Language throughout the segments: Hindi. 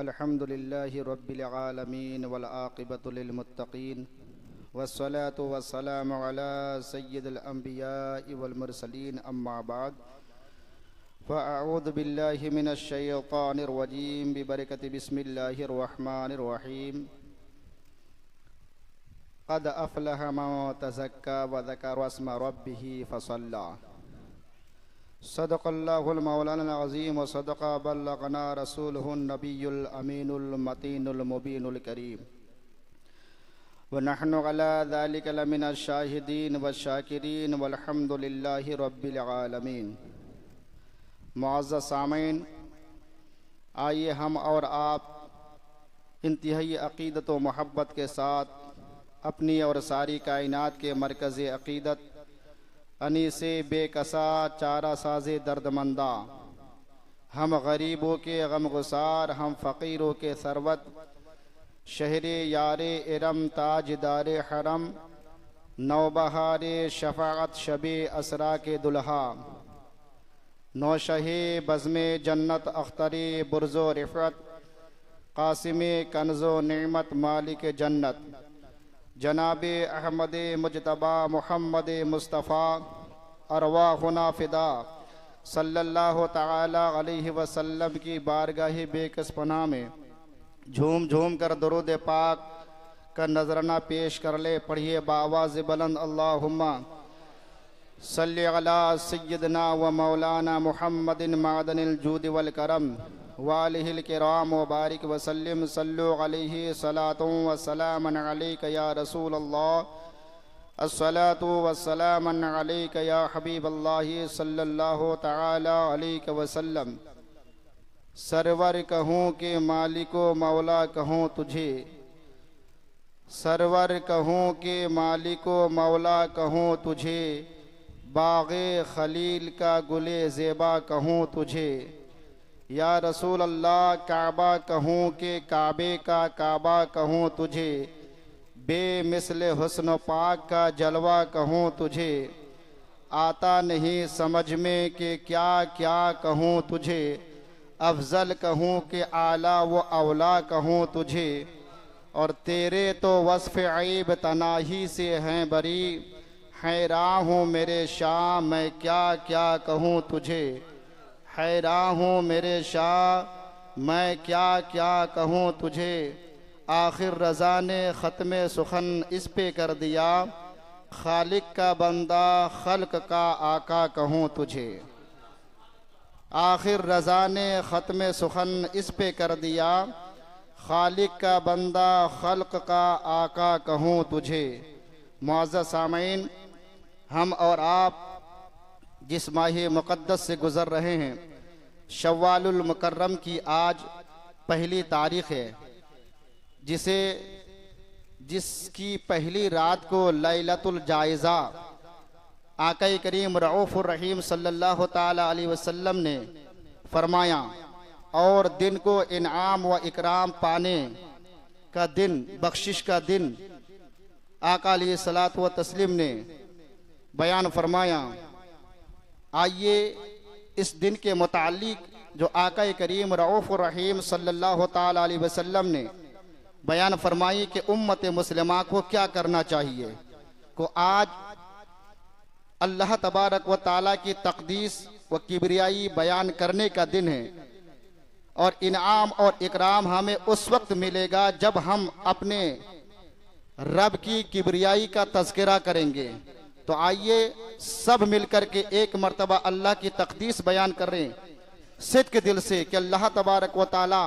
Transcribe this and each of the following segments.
अल्हम्दुलिल्लाहि रब्बिल आलमीन वल आक़िबतु लिल मुत्तक़ीन वस्सलातु वस्सलामु अला सय्यिदिल अंबियाइ वल मुरसलीन अम्मा बाद फ़अऊज़ु बिल्लाहि मिनश शैतानिर रजीम बिबरकति बिस्मिल्लाहिर रहमानिर रहीम क़द अफ़लह मन तज़क्का व ज़करा अस्म रब्बिही फ़सल्ला सदक़ल्लाहुल मौलाना अज़ीम व सदक़ा बल्लग़ना रसूलुहुन नबियुल अमीनुल मतीनुल मुबीनुल करीम व नहनु अला ज़ालिका लमिनश शाहिदीन व शाकिरीन वल्हम्दुलिल्लाहि रब्बिल आलमीन। मुअज़्ज़ज़ सामीन, आइए हम और आप इंतहाई अक़ीदत व मोहब्बत के साथ अपनी और सारी कायनात के मरकज़ अक़ीदत अनीसे बेकसा चारा साज़े दर्दमंदा, हम गरीबों के गमगुसार, हम फ़कीरों के सरवत, शहरे यारे इरम ताजदारे हरम, नौबहारे शफ़ाअत शबे असरा के दुल्हा, नौशहे बज़्मे जन्नत अख्तरे बुर्ज़ो रिफ़त, क़ासिमे कन्ज़ो नेमत मालिक जन्नत, जनाबे अहमद मुजतबा मोहम्मद मुस्तफ़ा अरवाहुना फ़िदा सल्लल्लाहु तआला अलैहि वसल्लम की बारगाह बेकस पनाह में झूम झूम कर दरूद पाक का नजराना पेश कर ले। पढ़िए बावाज़ बुलंद अल्लाहुम्मा सल्लि अला सय्यदना व मौलाना मुहम्मदिन मादनिल जूद वल करम वालिहिल किराम व बारिक वसल्लिम सल्लु अलैहि सलातुन व सलामन अलैका या रसूल अल्लाह अस्सलातु व सलामन अलैका या हबीब अल्लाह सल्लल्लाहु तआला अलैहि वसल्लम। सरवर कहूँ के मालिको मौला कहूँ तुझे, सरवर कहूँ के मालिको मौला कहूँ तुझे, बाग़े खलील का गुले ज़ेबा कहूँ तुझे, या रसूल अल्लाह काबा कहूँ के काबे का काबा कहूँ तुझे, बेमिसल हुस्न पाक का जलवा कहूँ तुझे, आता नहीं समझ में कि क्या क्या कहूँ तुझे, अफजल कहूँ कि आला व अवला कहूँ तुझे, और तेरे तो वस्फ़ ऐब तनाही से हैं बरी, हैरान हूँ मेरे शाह मैं क्या क्या कहूँ तुझे, हैरान हूँ मेरे शाह मैं क्या क्या कहूँ तुझे। आखिर रज़ा ने ख़त्म सुखन इस पे कर दिया, खालिक का बंदा खल्क का आका कहूँ तुझे। आखिर रज़ा ने ख़त्म सुखन इस पे कर दिया, खालिक का बंदा खल्क का आका कहूँ तुझे। मुअज़्ज़ज़ सामीन, हम और आप जिस माह मुक़द्दस से गुज़र रहे हैं, शव्वालुल मुकर्रम की आज पहली तारीख़ है, जिसकी पहली रात को लैलतुल जायज़ा आक़ा करीम रऊफ़ुर रहीम सल्लल्लाहु ताला अलैहि वसल्लम ने फरमाया, और दिन को इनाम व इकराम पाने का दिन, बख्शिश का दिन आक़ा अलैहिस्सलातु व तस्लीम ने बयान फरमाया। आइए इस दिन के मुताल्लिक़ जो आक़ा करीम रऊफ़ुर रहीम सल्लल्लाहु ताला अलैहि वसल्लम ने बयान फरमाई कि उम्मत मुस्लिमा को क्या करना चाहिए, को आज अल्लाह तबारक व ताला की तक़दीस व किबरियाई बयान करने का दिन है, और इनाम और इकराम हमें उस वक्त मिलेगा जब हम अपने रब की किबरियाई का तज़किरा करेंगे। तो आइए सब मिलकर के एक मर्तबा अल्लाह की तक़दीस बयान करें सिद्क़ दिल से कि अल्लाह तबारक व ताला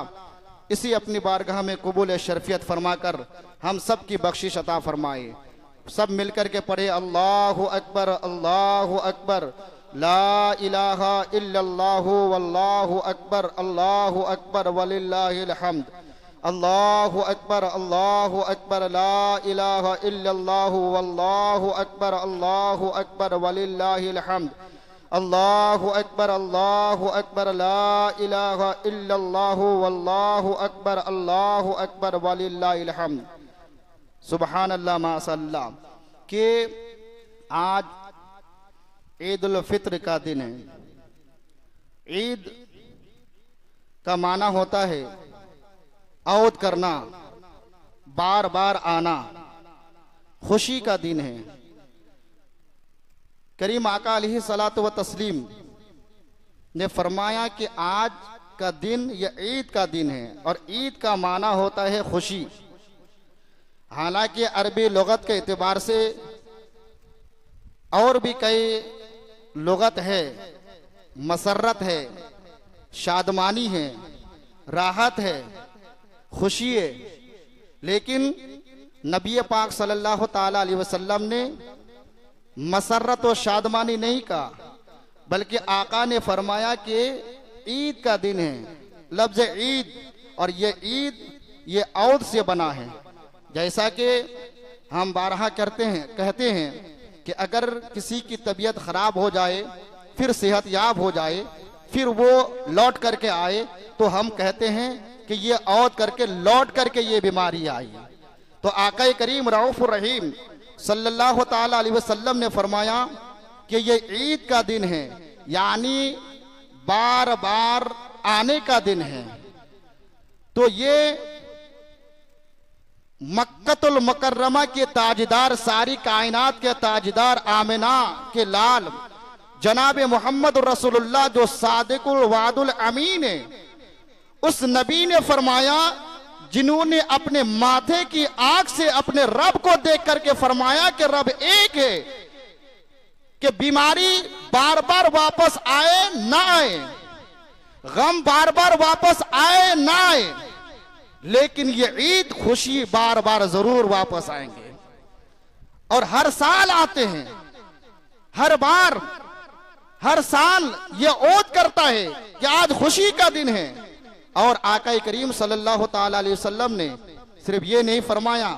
इसी अपनी बारगाह में कबूल शरफियत फरमाकर हम सब की बख्शिश अता फरमाए। सब मिलकर के पढ़े अल्लाहु अकबर अल्लाहु अकबर ला इलाहा इल्लल्लाहु वल्लाहु अकबर वलिल्लाहिल हम्द, अल्लाहु अकबर ला इलाहा इल्लल्लाहु वल्लाहु अकबर वलिल्लाहिल हम्द, अल्लाहु अकबर ला इलाहा इल्लल्लाहु वल्लाहु अकबर वलिल्लाहिल हम्द। सुबहानल्लाह माशअल्लाह। के आज ईद उल फित्र का दिन है। ईद का माना होता है औद करना, बार बार आना, खुशी का दिन है। करीम आका अलैहि सलातो व तस्लीम ने फरमाया कि आज का दिन यह ईद का दिन है और ईद का माना होता है खुशी। हालांकि अरबी लुगत के एतबार से और भी कई लुगत है, मसरत है, शादमानी है, राहत है, खुशी है, लेकिन नबी पाक सल्लल्लाहु ताला अलैहि वसल्लम ने मसरत और शादमानी नहीं कहा, बल्कि आका ने फरमाया कि ईद का दिन है। लफ्ज ईद और ये ईद ये औद से बना है। जैसा कि हम बारहा कहते हैं कि अगर किसी की तबीयत खराब हो जाए, फिर सेहत याब हो जाए, फिर वो लौट करके आए, तो हम कहते हैं कि ये औद करके लौट करके ये बीमारी आई। तो आका करीम रऊफुर रहीम सल्लल्लाहु ताला अलैहि वसल्लम ने फरमाया कि ये ईद का दिन है, यानी बार बार आने का दिन है। तो ये मक्कतुल मुकर्रमा के ताजदार, सारी कायनात के ताजदार, आमिना के लाल जनाब मोहम्मद रसूलुल्लाह जो सादिकुल वादुल अमीन है, उस नबी ने फरमाया, जिन्होंने अपने माथे की आंख से अपने रब को देख करके फरमाया कि रब एक है, कि बीमारी बार बार वापस आए ना आए, गम बार बार वापस आए ना आए, लेकिन ये ईद खुशी बार बार जरूर वापस आएंगे। और हर साल आते हैं, हर बार हर साल ये ओद करता है कि आज खुशी का दिन है। और आका करीम सल्लल्लाहु ताला अलैहि वसल्लम ने सिर्फ ये नहीं फरमाया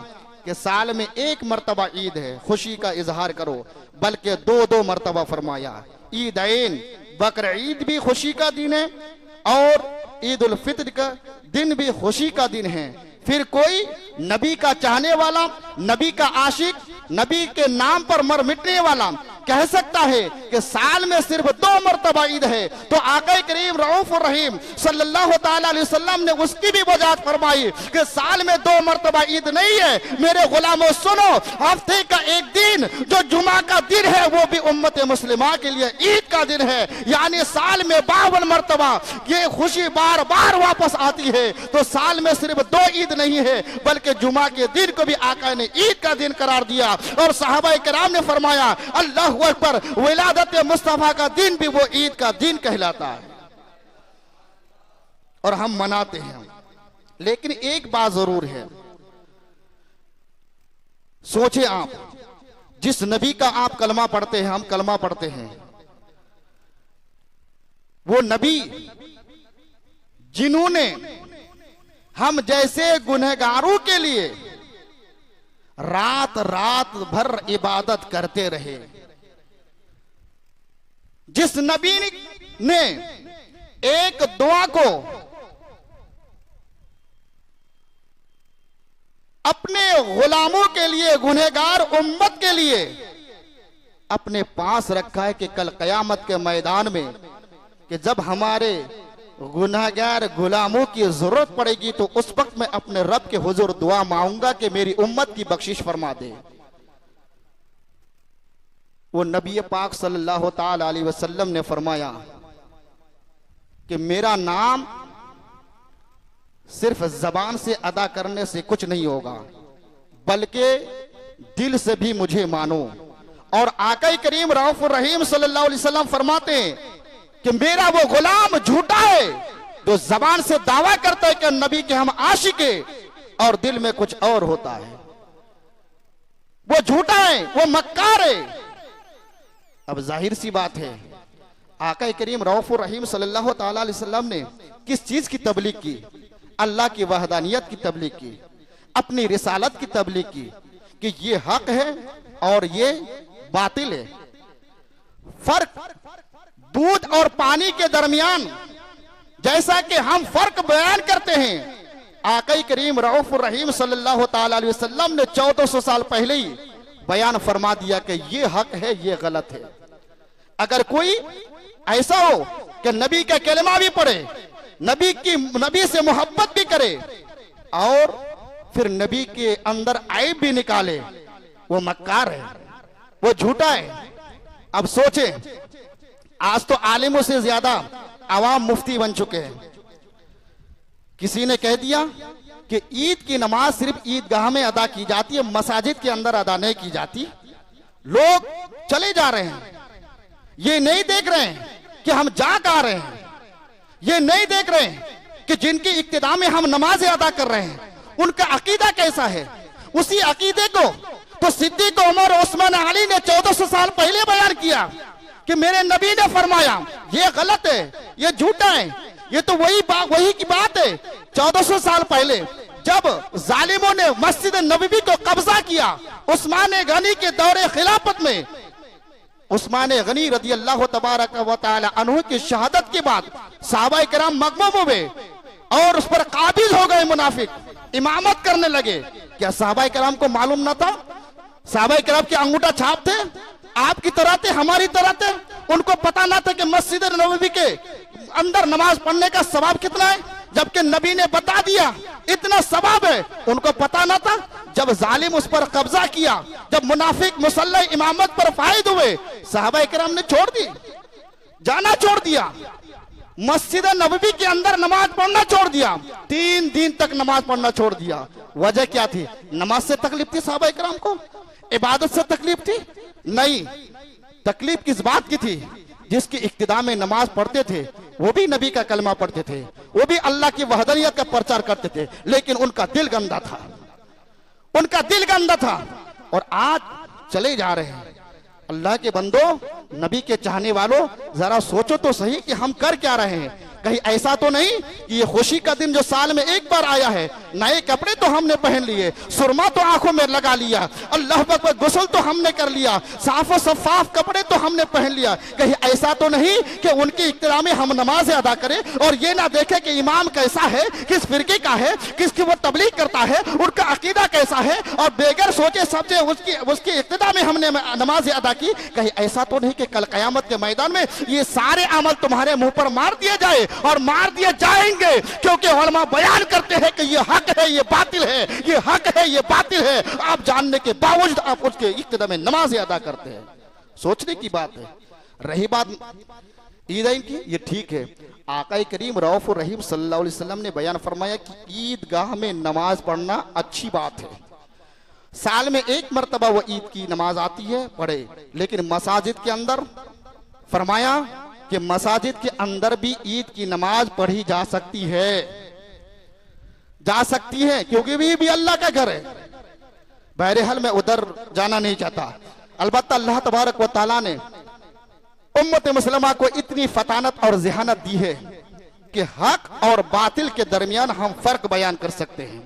कि साल में एक मर्तबा ईद है, खुशी का इजहार करो, बल्कि दो मर्तबा फरमाया। ईदैन, बकर ईद भी खुशी का दिन है और ईद उल फित्र का दिन भी खुशी का दिन है। फिर कोई नबी का चाहने वाला, नबी का आशिक, नबी के नाम पर मर मिटने वाला कह सकता है कि साल में सिर्फ 2 मर्तबा ईद है, तो आका करीम रऊफुर रहीम सल्लल्लाहु ताला अलैहि वसल्लम ने उसकी भी वजाहत फरमाई कि साल में 2 मर्तबा ईद नहीं है। मेरे गुलामों सुनो, हफ्ते का एक दिन जो जुमा का दिन है वो भी उम्मत मुस्लिमा के लिए ईद का दिन है, यानी साल में 52 मर्तबा ये खुशी बार बार वापस आती है। तो साल में सिर्फ 2 ईद नहीं है, बल्कि जुमा के दिन को भी आका ने ईद का दिन करार दिया। और सहाबा किराम ने फरमाया, अल्लाह अकबर, विलादत मुस्तफा का दिन भी वो ईद का दिन कहलाता है और हम मनाते हैं। लेकिन एक बात जरूर है, सोचे आप, जिस नबी का आप कलमा पढ़ते हैं, हम कलमा पढ़ते हैं, वो नबी जिन्होंने हम जैसे गुनहगारों के लिए रात रात भर इबादत करते रहे, जिस नबी ने एक दुआ को अपने गुलामों के लिए, गुनहगार उम्मत के लिए अपने पास रखा है कि कल कयामत के मैदान में कि जब हमारे गुनहगार गुलामों की जरूरत पड़ेगी तो उस वक्त मैं अपने रब के हुजूर दुआ मांगूंगा कि मेरी उम्मत की बख्शिश फरमा दे। वो नबी पाक सल्लल्लाहु ताला अलैहि वसल्लम ने फरमाया कि मेरा नाम सिर्फ जबान से अदा करने से कुछ नहीं होगा, बल्कि दिल से भी मुझे मानो। और आका करीम रऊफुर रहीम सल्लल्लाहु अलैहि वसल्लम फरमाते हैं कि मेरा वो गुलाम झूठा है जो जबान से दावा करता है कि नबी के हम आशिक है और दिल में कुछ और होता है। वो झूठा है, वो मक्कार है। अब जाहिर सी बात है, आका करीम रऊफुर रहीम सल्लल्लाहु ताला अलैहि वसल्लम ने किस चीज की तबलीग की? अल्लाह की वहदानियत की तबलीग की, अपनी रिसालत की तबलीग की कि ये हक है और ये बातिल है। फर्क दूध और पानी के दरमियान जैसा कि हम फर्क बयान करते हैं, आका करीम रऊफुर रहीम सल्लल्लाहु ताला अलैहि वसल्लम ने 1400 साल पहले ही बयान फरमा दिया कि ये हक है, ये गलत है। अगर कोई ऐसा हो कि नबी का कलमा भी पढ़े, नबी से मोहब्बत भी करे और फिर नबी के अंदर ऐब भी निकाले, वो मक्कार है, वो झूठा है। अब सोचे, आज तो आलिमों से ज्यादा आवाम मुफ्ती बन चुके हैं। किसी ने कह दिया कि ईद की नमाज सिर्फ ईदगाह में अदा की जाती है, मसाजिद के अंदर अदा नहीं की जाती। लोग चले जा रहे हैं, ये नहीं देख रहे हैं कि हम जा कहां रहे हैं, ये नहीं देख रहे हैं कि जिनकी इक्तिदा में हम नमाजें अदा कर रहे हैं उनका अकीदा कैसा है। उसी अकीदे को तो सिद्दीक उमर उस्मान अली ने 1400 साल पहले बयान किया कि मेरे नबी ने फरमाया ये गलत है, ये झूठा है। ये तो वही की बात है 1400 साल पहले जब जालिमों ने मस्जिद नबवी को कब्जा किया। उस्मान गनी के दौरे खिलाफत में उस्मान गनी रदी अल्लाह तबारक व तआला अन्हु की शहादत के बाद सहाबा किराम मगमूम हुए और उस पर काबिज हो गए। मुनाफिक इमामत करने लगे। क्या सहाबा किराम को मालूम न था? सहाबा किराम के अंगूठा छाप थे, आपकी तरह थे, हमारी तरह थे। उनको पता ना था कि मस्जिद नबवी के अंदर नमाज पढ़ने का सवाब कितना है, जबकि नबी ने बता दिया इतना सवाब है। उनको पता ना था। जब जालिम उस पर कब्जा किया, जब मुनाफिक मुसल्ला इमामत पर फायद हुए, सहाबा किराम ने छोड़ दी, जाना छोड़ दिया, मस्जिद नबवी के अंदर नमाज पढ़ना छोड़ दिया। 3 दिन तक नमाज पढ़ना छोड़ दिया। वजह क्या थी? नमाज से तकलीफ थी सहाबा किराम को? इबादत से तकलीफ थी? नहीं। तकलीफ किस बात की थी? जिसकी इक्तिदा में नमाज पढ़ते थे वो भी नबी का कलमा पढ़ते थे, वो भी अल्लाह की वहदानियत का प्रचार करते थे, लेकिन उनका दिल गंदा था, उनका दिल गंदा था। और आज चले जा रहे हैं। अल्लाह के बंदो, नबी के चाहने वालों, जरा सोचो तो सही कि हम कर क्या रहे हैं। कहीं ऐसा तो नहीं कि ये खुशी का दिन जो साल में एक बार आया है, नए कपड़े तो हमने पहन लिए, सुरमा तो आंखों में लगा लिया, अल्लाह अकबर, गुस्ल तो हमने कर लिया, साफ और शफाफ कपड़े तो हमने पहन लिया। कहीं ऐसा तो नहीं कि उनकी इक्तिदा में हम नमाजें अदा करें और ये ना देखें कि इमाम कैसा है, किस फिरके का है, किसकी वो तबलीग करता है, उनका अकीदा कैसा है, और बेगर सोचे समझे उसकी इक्तिदा में हमने नमाजें अदा की। कहीं ऐसा तो नहीं कि कल कयामत के मैदान में ये सारे अमल तुम्हारे मुंह पर मार दिए जाए और मार दिए जाएंगे, क्योंकि उलमा बयान करते हैं कि ये हक है, ये बातिल है, ये हक है, ये बातिल है। आप जानने के बावजूद आप उसके इक्तिदा में नमाज़ें अदा करते हैं। सोचने की बात है। रही बात ईदैन की, ये ठीक है। आका करीम रऊफ़ुर रहीम सल्लल्लाहु अलैहि वसल्लम ने बयान फरमाया कि ईदगाह में नमाज पढ़ना अच्छी बात है। साल में एक मरतबा वो ईद की नमाज आती है, पढ़े। लेकिन मसाजिद के अंदर फरमाया कि मसाजिद के अंदर भी ईद की नमाज पढ़ी जा सकती है, जा सकती है, क्योंकि भी अल्लाह का घर है। बहरहाल मैं उधर जाना नहीं चाहता। अलबत्ता अल्लाह तबारक व तआला ने उम्मत मुस्लिमा को इतनी फतानत और ज़हानत दी है कि हक और बातिल के दरमियान हम फर्क बयान कर सकते हैं।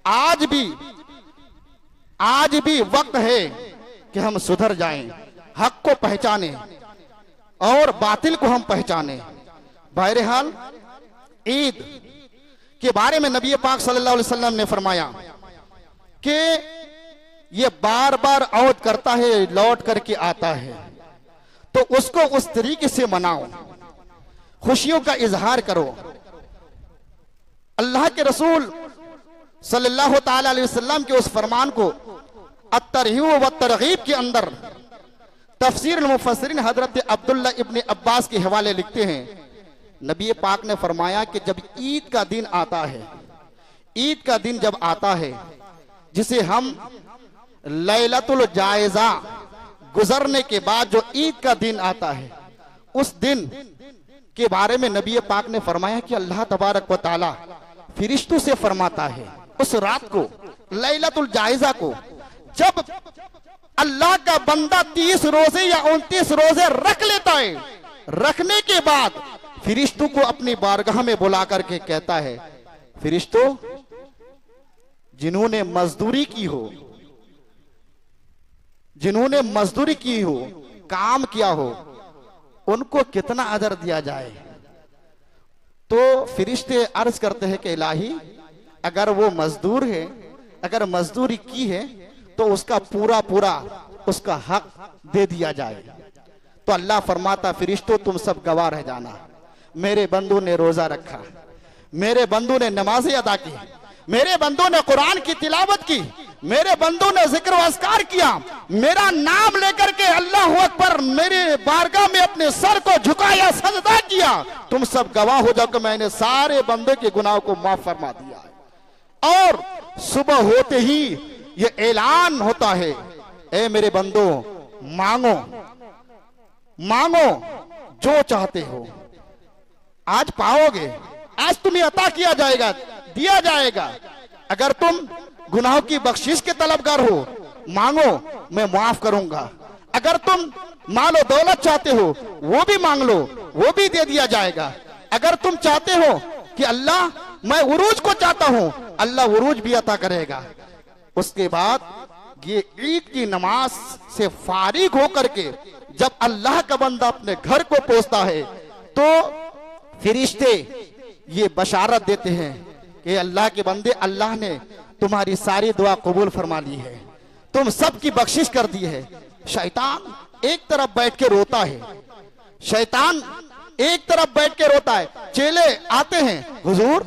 आज भी वक्त है कि हम सुधर जाएं, हक को पहचानें और बातिल को हम पहचाने। बहरहाल ईद के बारे में नबी पाक सल्लल्लाहु अलैहि वसल्लम ने फरमाया कि ये बार बार औद करता है, लौट करके आता है, तो उसको उस तरीके से मनाओ, खुशियों का इजहार करो। अल्लाह के रसूल सल्लल्लाहु ताला अलैहि वसल्लम के उस फरमान को अत-तरहीब व तरगीब के अंदर तफसीर मुफस्सिरीन हजरत अब्दुल्ला इब्न अब्बास के हवाले लिखते हैं, नबी पाक ने फरमाया कि जब ईद का दिन आता है, ईद का दिन जब आता है, जिसे हम लैलतुल जायजा गुजरने के बाद जो ईद का दिन आता है, उस दिन के बारे में नबी पाक ने फरमाया कि अल्लाह तबारक व तआला फिरिश्तों से फरमाता है, उस रात को, लैलतुल जायजा को, जब अल्लाह का बंदा 30 रोजे या 29 रोजे रख लेता है, रखने के बाद फिरिश्तों को अपनी बारगाह में बुला करके कहता है, फिरिश्तों, जिन्होंने मजदूरी की हो, जिन्होंने मजदूरी की हो, काम किया हो, उनको कितना अजर दिया जाए। तो फिरिश्ते अर्ज करते हैं कि इलाही, अगर वो मजदूर है, अगर मजदूरी की है, तो उसका पूरा पूरा उसका हक दे दिया जाए। तो अल्लाह फरमाता, फिरिश्तों तुम सब गवाह रह जाना, मेरे बंदों ने रोजा रखा, मेरे बंदू ने नमाजें अदा की, मेरे बंदू ने कुरान की तिलावत की, मेरे बंदू ने जिक्र अस्कार किया, मेरा नाम लेकर के अल्लाह अकबर मेरे बारगाह में अपने सर को झुकाया, सजदा किया। तुम सब गवाह हो जाओ कि मैंने सारे बंदों के गुनाहों को माफ फरमा दिया है। और सुबह होते ही ये ऐलान होता है, ए मेरे बंदो, मांगो मांगो जो चाहते हो, आज पाओगे, आज तुम्हें अता किया जाएगा, दिया जाएगा। अगर तुम गुनाहों की बख्शिश के तलबगार हो, मांगो, मैं माफ करूंगा। अगर तुम मालो दौलत चाहते हो, वो भी मांग लो, वो भी दे दिया जाएगा। अगर तुम चाहते हो कि अल्लाह मैं उरूज को चाहता हूं, अल्लाह उरूज भी अता करेगा। उसके बाद ये ईद की नमाज से फारिग होकर के जब अल्लाह का बंदा अपने घर को पहुंचता है तो फरिश्ते ये बशारत देते हैं कि अल्लाह के बंदे, अल्लाह ने तुम्हारी सारी दुआ कबूल फरमा ली है, तुम सब की बख्शिश कर दी है। शैतान एक तरफ बैठ के रोता है, शैतान एक तरफ बैठ के रोता है। चेले आते हैं, हुजूर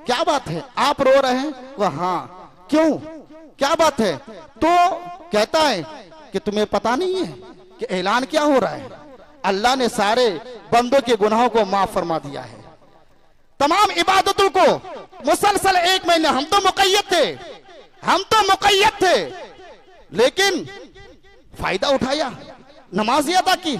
क्या बात है, आप रो रहे हैं? वह हाँ, क्यों, क्या बात है? तो कहता है कि तुम्हें पता नहीं है कि ऐलान क्या हो रहा है, अल्लाह ने सारे बंदों के गुनाहों को माफ फरमा दिया है। तमाम इबादतों को मुसलसल 1 महीने हम तो मुक़य्यद थे, लेकिन फायदा उठाया, नमाज़ें अदा की,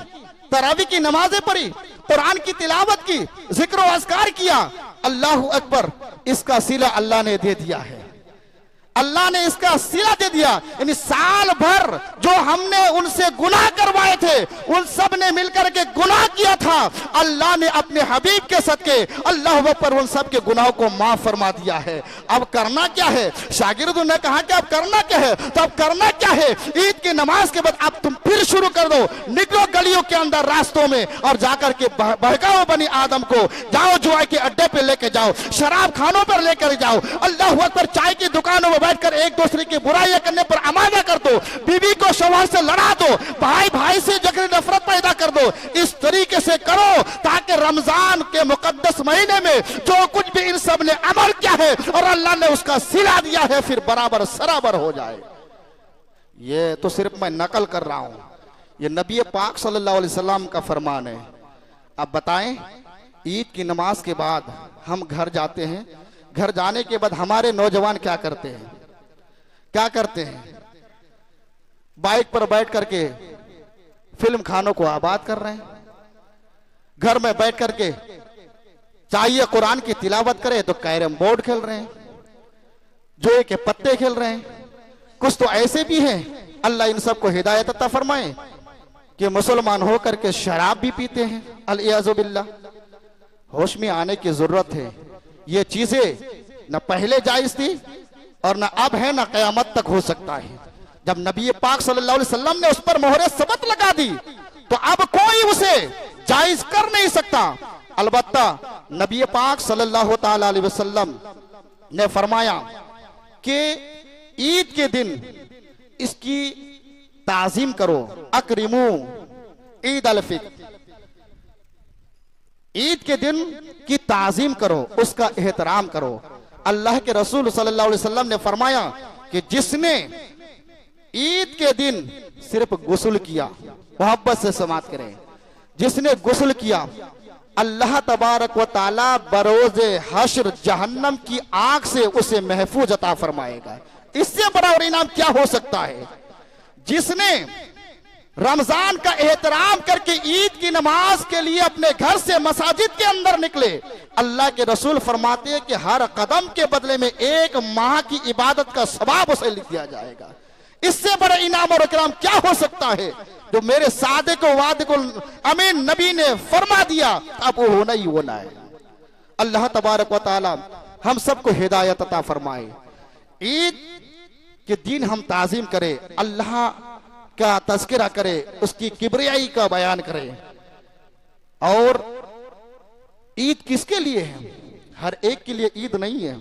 तरावी की नमाजें पढ़ी, कुरान की तिलावत की, जिक्र व अस्कार किया। अल्लाह अकबर, इसका सिला अल्लाह ने दे दिया है, अल्लाह ने इसका सिला दे दिया। यानी साल भर जो हमने उनसे गुनाह करवाए थे, उन सब ने मिलकर के गुनाह किया था, अल्लाह ने अपने हबीब के सदके अल्लाह पर उन सब के गुनाहों को माफ फरमा दिया है। अब करना क्या है? शागिर्दों ने कहा कि अब करना क्या है? तो अब करना क्या है? ईद की नमाज के बाद अब तुम फिर शुरू कर दो, निकलो गलियों के अंदर, रास्तों में, और जाकर के बहकाओ बनी आदम को, जाओ जुआ के अड्डे पे लेके जाओ, शराब खानों पर लेकर जाओ, अल्लाह अकबर चाय की दुकानों में बैठकर एक दूसरे की बुराइयां करने पर आमादा कर दो, बीवी को शौहर से लड़ा दो, भाई भाई से जगह नफरत पैदा कर दो। इस तरीके से करो ताकि रमजान के मुकद्दस महीने में जो कुछ भी इन सब ने अमल किया है और अल्लाह ने उसका सिला दिया है, फिर बराबर सराबर हो जाए। ये तो सिर्फ मैं नकल कर रहा हूं, ये नबी पाक सल्लल्लाहु अलैहि वसल्लम का फरमान है। अब बताएं, ईद की नमाज के बाद हम घर जाते हैं, घर जाने के बाद हमारे नौजवान क्या करते हैं? क्या करते हैं? बाइक पर बैठ करके फिल्म खानों को आबाद कर रहे हैं, घर में बैठ करके चाहिए कुरान की तिलावत करे तो कैरम बोर्ड खेल रहे हैं, जुए के पत्ते खेल रहे हैं। कुछ तो ऐसे भी हैं, अल्लाह इन सबको हिदायत अता फरमाए, कि मुसलमान होकर के शराब भी पीते हैं, अल-इयाज़ु बिल्लाह। होश में आने की जरूरत है। ये चीजें न पहले जायज थी और न अब है, न कयामत तक हो सकता है। जब नबी पाक सल्लल्लाहु अलैहि वसल्लम ने उस पर मोहरे सबत लगा दी तो अब कोई उसे जायज कर नहीं सकता। अलबत्ता नबी पाक सल्लल्लाहु ताला अलैहि वसल्लम ने फरमाया कि ईद के दिन इसकी ताजीम करो, अकरिमू ईद अल फित्र, ईद के दिन की ताजीम करो, उसका एहतराम करो। अल्लाह के रसूल सल्लल्लाहु अलैहि वसल्लम ने फरमाया कि जिसने ईद के दिन सिर्फ गुस्ल किया, मोहब्बत से समात करें, जिसने गुस्ल किया, अल्लाह तबारक व ताला बरोज़े हश्र जहन्नम की आग से उसे महफूज अता फरमाएगा। इससे बड़ा और इनाम क्या हो सकता है? जिसने रमजान का एहतराम करके ईद की नमाज के लिए अपने घर से मसाजिद के अंदर निकले, अल्लाह के रसूल फरमाते हैं कि हर कदम के बदले में 1 माह की इबादत का सवाब उसे लिख दिया जाएगा। इससे बड़ा इनाम और इकराम क्या हो सकता है? जो मेरे सादे को वादे को अमीन नबी ने फरमा दिया, अब वो होना ही होना है। अल्लाह तबारक व तआला हम सबको हिदायत अता फरमाए। ईद के दिन हम ताजीम करें, अल्लाह का तज़किरा करे, उसकी किबरियाई का बयान करे। और ईद किसके लिए है? हर एक के लिए ईद नहीं है।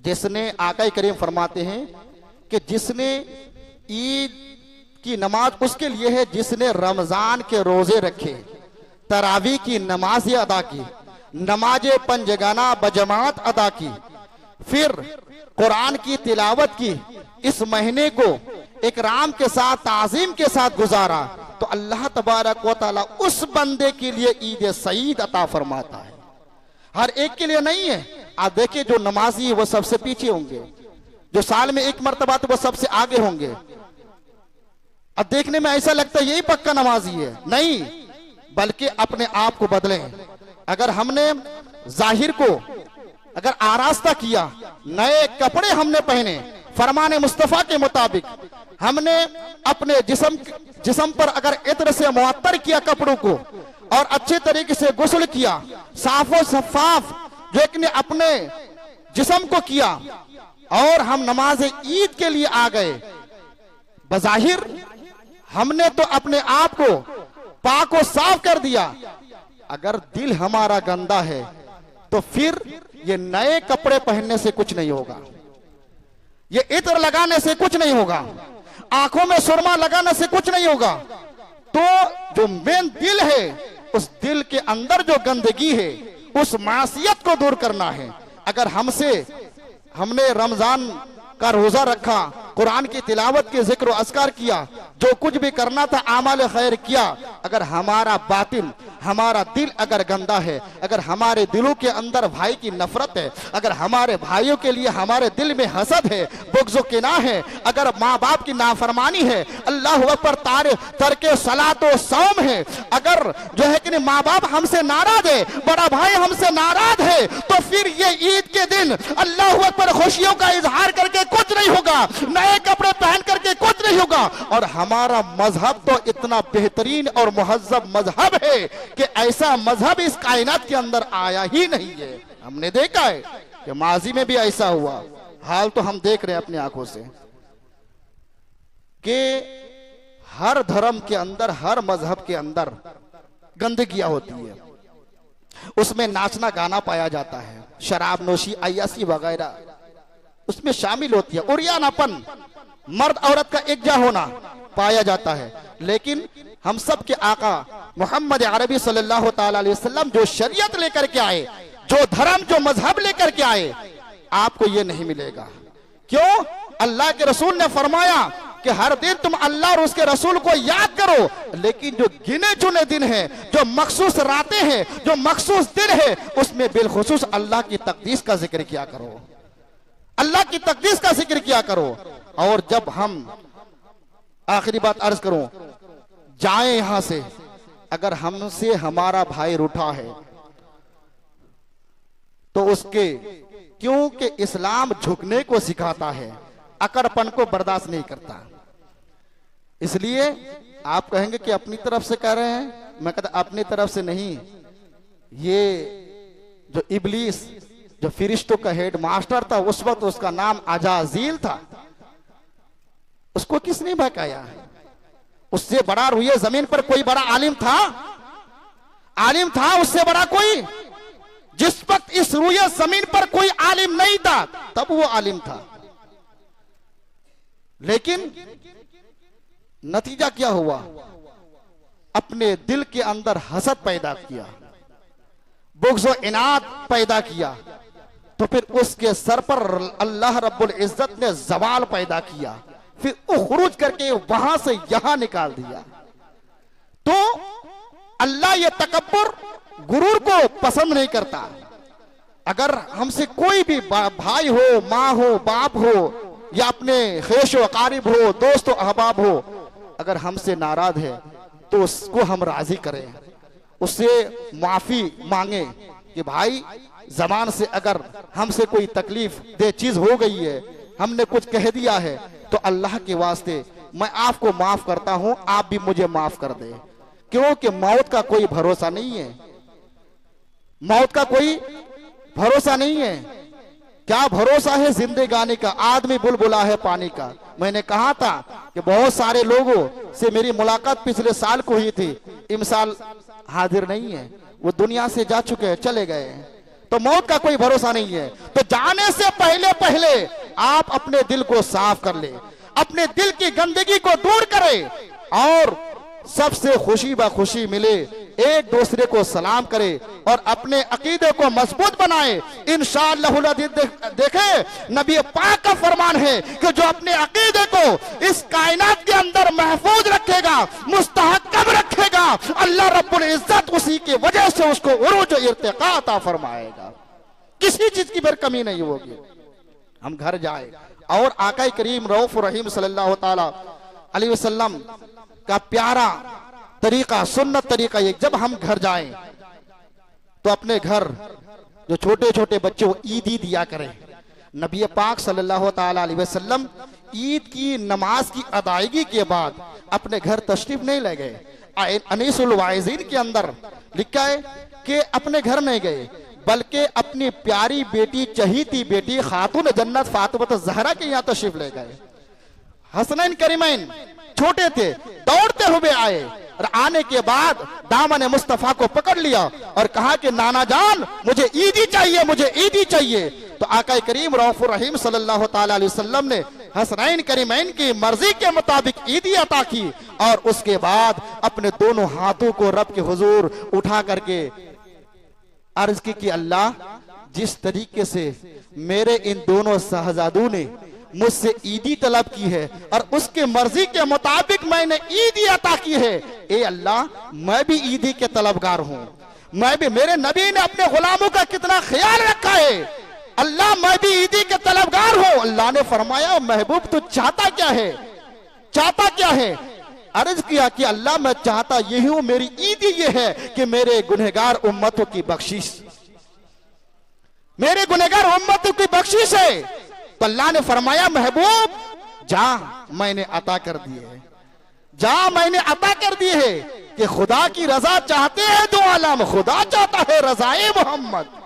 जिसने आका करीम फरमाते हैं कि जिसने ईद की नमाज उसके लिए है जिसने रमजान के रोजे रखे, तरावी की नमाज़ें अदा की, नमाजे पंजगाना बजमात अदा की, फिर कुरान की तिलावत की, इस महीने को इकराम के साथ ताज़ीम के साथ गुजारा, तो अल्लाह तबारक व तआला उस बंदे के लिए ईद सईद अता फरमाता है। हर एक के लिए नहीं है। आप देखिए, जो नमाजी है वो सबसे पीछे होंगे, जो साल में एक मर्तबा तो वो सबसे आगे होंगे। अब देखने में ऐसा लगता है यही पक्का नमाजी है, नहीं, बल्कि अपने आप को बदलें। अगर हमने जाहिर को अगर आरास्ता किया, नए कपड़े हमने पहने फरमाने मुस्तफा के मुताबिक, हमने अपने जिस्म पर अगर इत्र से मुअत्तर किया कपड़ों को और अच्छे तरीके से गुस्ल किया, साफो शफाफ जो एक ने अपने जिस्म को किया, और हम नमाज ईद के लिए आ गए, बजाहिर हमने तो अपने आप को पाक और साफ कर दिया। अगर दिल हमारा गंदा है तो फिर ये नए कपड़े पहनने से कुछ नहीं होगा, ये इत्र लगाने से कुछ नहीं होगा, आंखों में सुरमा लगाने से कुछ नहीं होगा। तो जो मेन दिल है, उस दिल के अंदर जो गंदगी है, उस मासियत को दूर करना है। अगर हमने रमजान का रोजा रखा, कुरान की तिलावत के जिक्र और अस्कार किया, जो कुछ भी करना था आमाल खैर किया, अगर हमारा बातिन, हमारा दिल अगर गंदा है, अगर हमारे दिलों के अंदर भाई की नफरत है, अगर हमारे भाइयों के लिए हमारे दिल में हसद है, बुग़्ज़ किना है, अगर माँ बाप की नाफरमानी है, अल्लाह अकबर तर्के सलात व सौम है, अगर जो है कि माँ बाप हमसे नाराज है, बड़ा भाई हमसे नाराज है, तो फिर ये ईद के दिन अल्लाह अकबर खुशियों का इजहार करके कुछ नहीं होगा, नए कपड़े पहन करके कुछ नहीं होगा। और हमारा मजहब तो इतना बेहतरीन और मुहज्जब मजहब है कि ऐसा मजहब इस कायनात के अंदर आया ही नहीं है। हमने देखा है कि माजी में भी ऐसा हुआ, हाल तो हम देख रहे हैं अपनी आंखों से कि हर धर्म के अंदर, हर मजहब के अंदर गंदगियां होती है, उसमें नाचना गाना पाया जाता है, शराब नोशी अय्यासी वगैरह उसमें शामिल होती है, उरियानापन, मर्द औरत का एकजा होना पाया जाता है। लेकिन हम सब के आका मोहम्मद अरबी सल्लल्लाहु ताला अलैहि वसल्लम जो शरीयत लेकर के आए, जो धर्म, जो मजहब लेकर के आए, आपको ये नहीं मिलेगा। क्यों? अल्लाह के रसूल ने फरमाया कि हर दिन तुम अल्लाह और उसके रसूल को याद करो, लेकिन जो गिने चुने दिन हैं, जो मखसूस रातें हैं, जो मखसूस दिन है, उसमें बिलखुसूस अल्लाह की तकदीस का जिक्र किया करो, अल्लाह की तकदीस का जिक्र किया करो। और जब हम, आखिरी बात अर्ज करूं, जाएं यहां से, अगर हमसे हमारा भाई रूठा है तो उसके, क्योंकि इस्लाम झुकने को सिखाता है, अकड़पन को बर्दाश्त नहीं करता। इसलिए आप कहेंगे कि अपनी तरफ से कह रहे हैं, मैं कहता अपनी तरफ से नहीं, ये जो इब्लीस, जो फिरिश्तों का हेड मास्टर था, उस वक्त उसका नाम अजाजील था, उसको किसने बहकाया? उससे बड़ा रुए जमीन पर कोई बड़ा आलिम था? आलिम था उससे बड़ा कोई? जिस वक्त इस रुए जमीन पर कोई आलिम नहीं था, तब वो आलिम था। लेकिन नतीजा क्या हुआ? अपने दिल के अंदर हसद पैदा किया, बुग़्ज़ व इनाद पैदा किया, तो फिर उसके सर पर अल्लाह रब्बुल इज्जत ने ज़वाल पैदा किया, फिर उखरूज करके वहां से यहां निकाल दिया। तो अल्लाह ये तकब्बुर, गुरूर को पसंद नहीं करता। अगर हमसे कोई भी भाई हो, माँ हो, बाप हो, या अपने खेश व कारिब हो, दोस्त व अहबाब हो, अगर हमसे नाराज है तो उसको हम राजी करें, उससे माफी मांगे कि भाई जबान से अगर हमसे कोई तकलीफ दे चीज हो गई है, हमने कुछ कह दिया है, तो अल्लाह के वास्ते मैं आपको माफ करता हूं, आप भी मुझे माफ कर दे। क्योंकि मौत का कोई भरोसा नहीं है, मौत का कोई भरोसा नहीं है। क्या भरोसा है जिंदगानी का? आदमी बुलबुला है पानी का। मैंने कहा था कि बहुत सारे लोगों से मेरी मुलाकात पिछले साल को हुई थी, इस साल हाजिर नहीं है, वो दुनिया से जा चुके हैं, चले गए हैं। तो मौत का कोई भरोसा नहीं है। तो जाने से पहले पहले आप अपने दिल को साफ कर ले, अपने दिल की गंदगी को दूर करें, और सबसे खुशी ब खुशी मिले एक दूसरे को सलाम करे और अपने अकीदे को मजबूत बनाए। इंशाअल्लाह देखे नबी पाक का फरमान है कि जो अपने अकीदे को इस कायनात के अंदर महफूज रखेगा, मुस्तहकम रखेगा, अल्लाह रब्बुल इज्जत उसी की वजह से उसको उरूज इर्तिका अता फरमाएगा, किसी चीज की फिर कमी नहीं होगी। हम घर जाए और आका करीम रऊफ रहीम सल्लल्लाहु ताला अलैहि वसल्लम का प्यारा तरीका, सुन्नत तरीका ये, जब हम घर जाएं तो अपने घर जो छोटे छोटे बच्चे वो ईदी दिया करें। नबी पाक सल्लल्लाहु ताला अलैहि वसल्लम ईद की नमाज की अदायगी के बाद अपने घर तशरीफ नहीं ले गए। अनीसुल वाइज़ीन के अंदर लिखा है कि अपने घर नहीं गए, बल्कि अपनी प्यारी बेटी, चहीती बेटी खातून जन्नत फातिमा ज़हरा के यहाँ तशरीफ ले गए। हसनैन करीमैन छोटे थे, दौड़ते हुए आए और आने के बाद दामन मुस्तफा को पकड़ लिया और कहा कि नाना जान मुझे ईदी चाहिए, मुझे ईदी चाहिए। तो आका करीम रऊफुर रहीम सल्लल्लाहु ताला अलैहि वसल्लम ने हसनैन करीमैन की मर्जी के मुताबिक ईदी अता की और उसके बाद अपने दोनों हाथों को रब के हुजूर उठा करके अर्ज की कि अल्लाह, जिस तरीके से मेरे इन दोनों शहजादों ने मुझसे ईदी तलब की है और उसके मर्जी के मुताबिक मैंने ईदी अता की है, ए अल्लाह मैं भी ईदी के तलबगार हूं। मैं भी, मेरे नबी ने अपने गुलामों का कितना ख्याल रखा है, अल्लाह मैं भी ईदी के तलबगार हूं। अल्लाह ने फरमाया महबूब तू चाहता क्या है, चाहता क्या है? अर्ज किया कि अल्लाह मैं चाहता यही हूं, मेरी ईदी ये है कि मेरे गुनहगार उम्मतों की बख्शिश, मेरे गुनहगार उम्मतों की बख्शिश है। तो अल्लाह ने फरमाया महबूब जा मैंने अता कर दिए है, जा मैंने अता कर दिए है कि खुदा की रजा चाहते हैं दो आलम, खुदा चाहता है रजाए मोहम्मद।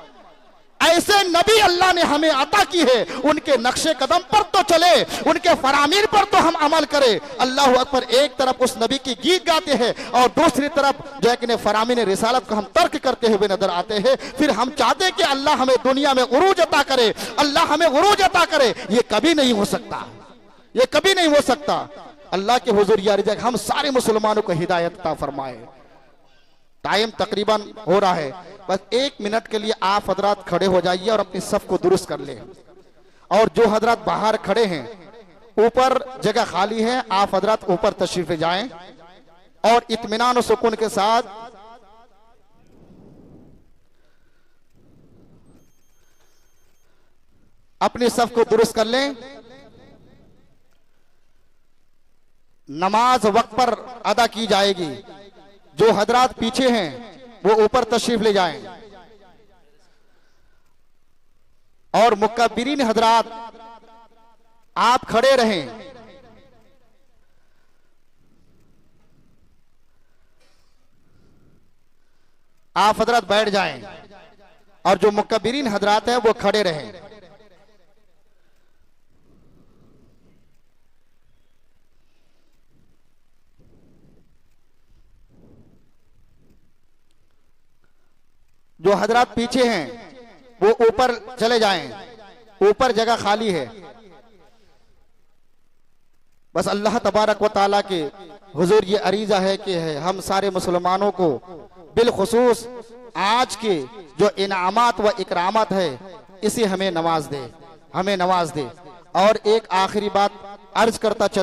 ऐसे नबी अल्लाह ने हमें अता की है, उनके नक्शे कदम पर तो चले, उनके फरामीन पर तो हम अमल करें। अल्लाह अकबर। एक तरफ उस नबी की गीत गाते हैं और दूसरी तरफ जो है कि फरामीन रिसालत को हम तर्क करते हुए नजर आते हैं। फिर हम चाहते हैं कि अल्लाह हमें दुनिया में उरूज अता करे, अल्लाह हमें उरूज अता करे। ये कभी नहीं हो सकता, ये कभी नहीं हो सकता। अल्लाह के हुजूर या रिज़्क़ हम सारे मुसलमानों को हिदायत अता फरमाए। टाइम तकरीबन हो रहा है, बस 1 मिनट के लिए आप हजरात खड़े हो जाइए और अपनी सफ को दुरुस्त कर लें। और जो हजरात बाहर खड़े हैं, ऊपर जगह खाली है, आप हजरात ऊपर तशरीफ ले जाएं और इत्मीनान और सुकून के साथ अपनी सफ को दुरुस्त कर लें। नमाज वक्त पर अदा की जाएगी। जो हजरात पीछे हैं वो ऊपर तशरीफ ले जाएं और मुकब्बिरीन हजरात आप खड़े रहें। आप हजरात बैठ जाएं और जो मुकब्बिरीन हजरात हैं वो खड़े रहें। जो हजरात पीछे हैं वो ऊपर चले जाएं, ऊपर जगह खाली है। बस अल्लाह तबारक व ताला के हुजूर ये अरीजा है कि हम सारे मुसलमानों को बिलखुसूस आज के जो इनामात व इकरामात है इसे हमें नवाज दे, हमें नवाज दे। और एक आखिरी बात अर्ज करता चलूं।